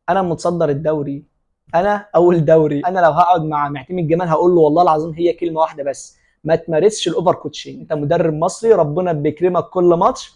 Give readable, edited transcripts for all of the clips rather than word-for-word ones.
انا متصدر الدوري، انا اول دوري. انا لو هقعد مع معتمد جمال هقول له والله العظيم هي كلمه واحده بس: ما تمارسش الاوفر كوتشنج. انت مدرب مصري، ربنا بيكرمك كل ماتش،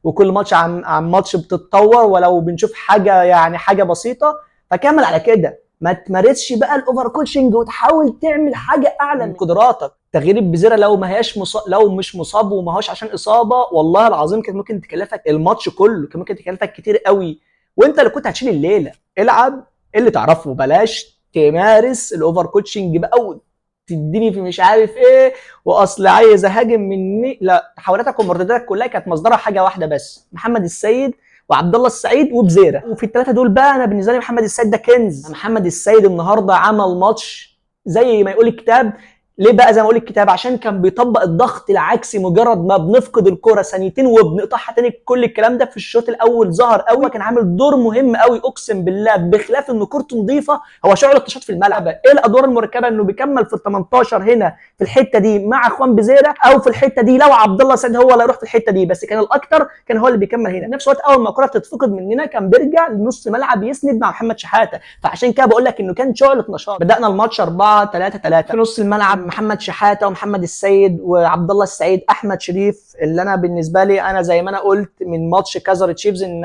وكل ماتش عن ماتش بتتطور، ولو بنشوف حاجه يعني حاجه بسيطه فكمل على كده. ما تمارسش بقى الاوفر كوتشنج وتحاول تعمل حاجه اعلى من قدراتك. تغيير البذيره لو ما هياش لو مش مصاب وما هوش عشان اصابه، والله العظيم كانت ممكن تكلفك الماتش كله، كان ممكن تكلفك كتير قوي، وانت اللي كنت هتشيل الليله. العب اللي تعرفه، بلاش تمارس الاوفر كوتشنج بقى تديني في مش عارف ايه، واصل عايز اهاجم مني. لا، تحولاتك ومردداتك كلها كانت مصدرها حاجه واحده بس: محمد السيد وعبد الله السعيد وبزيره. وفي الثلاثه دول بقى انا بالنسبه لي محمد السيد ده كنز. محمد السيد النهارده عمل ماتش زي ما يقول الكتاب. ليه بقى زي ما اقول الكتاب؟ عشان كان بيطبق الضغط العكسي. مجرد ما بنفقد الكره ثانيتين وبنقطعها تاني، كل الكلام ده في الشوط الاول ظهر قوي. كان عامل دور مهم قوي اقسم بالله، بخلاف ان كورته نظيفه، هو شغل التشاط في الملعب. ايه الادوار المركبه؟ انه بيكمل في ال 18 هنا في الحته دي مع اخوان بزيره، او في الحته دي لو عبد الله سعيد هو اللي هيروح في الحته دي، بس كان الاكثر كان هو اللي بيكمل هنا. في نفس الوقت اول ما الكره بتتفقد مننا كان بيرجع لنص ملعب يسند مع محمد شحاته. فعشان كده بقول لك انه كان شغل نشاط. بدانا الماتش 4-3-3 في نص الملعب: محمد شحاته ومحمد السيد وعبد الله السعيد، احمد شريف. اللي انا بالنسبه لي انا زي ما انا قلت من ماتش كازر تشيفز ان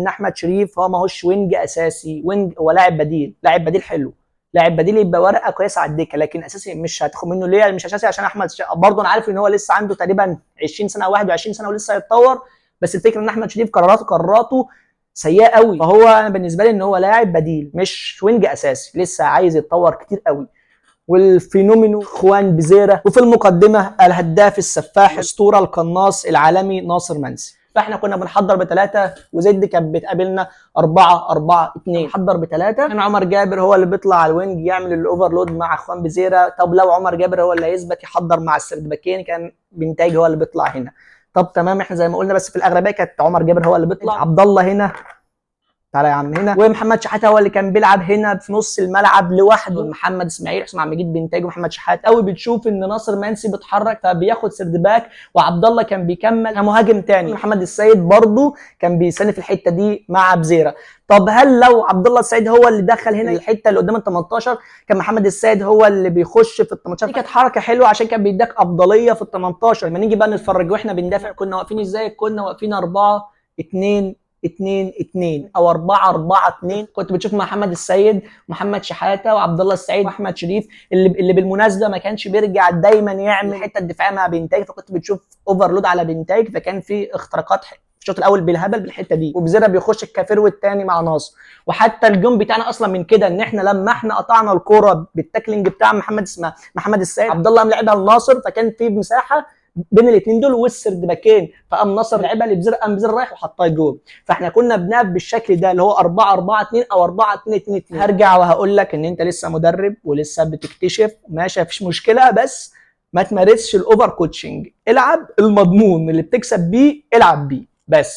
احمد شريف هو ما هوش وينج اساسي، وينج هو لاعب بديل، لاعب بديل حلو، لاعب بديل يبقى ورقه كويسه على الدكه، لكن اساسي مش هتاخد منه. ليه مش اساسي؟ عشان برضه انا عارف ان هو لسه عنده تقريبا 20 سنه او 21 سنه ولسه هيتطور، بس الفكره ان احمد شريف قراراته سيئه قوي. فهو انا بالنسبه لي ان هو لاعب بديل مش وينج اساسي، لسه عايز يتطور كتير قوي. والفينومينو اخوان بزيره، وفي المقدمه الهداف السفاح الاسطوره القناص العالمي ناصر منسي. فاحنا كنا بنحضر بثلاثه وزد كانت بتقابلنا 4-4-2. نحضر بثلاثه، كان عمر جابر هو اللي بيطلع على الوينج يعمل الاوفرلود مع اخوان بزيره. طب لو عمر جابر هو اللي هيثبت يحضر مع السردباكين، كان بنتاج هو اللي بيطلع هنا. طب تمام، احنا زي ما قلنا، بس في الاغلبيه كانت عمر جابر هو اللي بيطلع. عبد الله هنا، تعالى يا عم هنا، ومحمد شحاته هو اللي كان بيلعب هنا في نص الملعب لوحده. محمد اسماعيل، حسام عبد المجيد بنتاج ومحمد شحاته. قوي بتشوف ان ناصر منسي بيتحرك فبياخد سيرد باك، وعبد الله كان بيكمل كمهاجم تاني. محمد السيد برضه كان بيساند في الحته دي مع بزيره. طب هل لو عبد الله السعيد هو اللي دخل هنا الحته اللي قدام ال 18 كان محمد السيد هو اللي بيخش في ال 18؟ دي كانت حركه حلوه عشان كان بيداك افضليه في ال 18. لما نيجي بقى نتفرج واحنا بندافع كنا واقفين ازاي؟ كنا واقفين 4-2-2-2 او 4-4-2. كنت بتشوف محمد السيد ومحمد شحاته وعبد الله السعيد واحمد شريف، اللي بالمناسبه ما كانش بيرجع دايما يعمل الحته الدفاعيه مع بنتاج، فكنت بتشوف اوفرلود على بنتاج، فكان في اختراقات في الشوط الاول بالهبل بالحته دي. وبزيره بيخش الكافير والثاني مع ناصر. وحتى الجون بتاعنا اصلا من كده ان احنا لما احنا قطعنا الكوره بالتاكلينج بتاع محمد السيد، عبد الله لعبها لناصر، فكان في مساحه بين الاثنين دول والسرد باكين، فقام نصر لعبها لبزير، قام بزير رايح وحطها جول. فاحنا كنا بنلعب بالشكل ده اللي هو 4-4-2 او 4-2-2-2. هرجع وهقول لك ان انت لسه مدرب ولسه بتكتشف، ماشي مفيش مشكله، بس ما تمارسش الاوفر كوتشنج. العب المضمون اللي بتكسب بيه، العب بيه بس.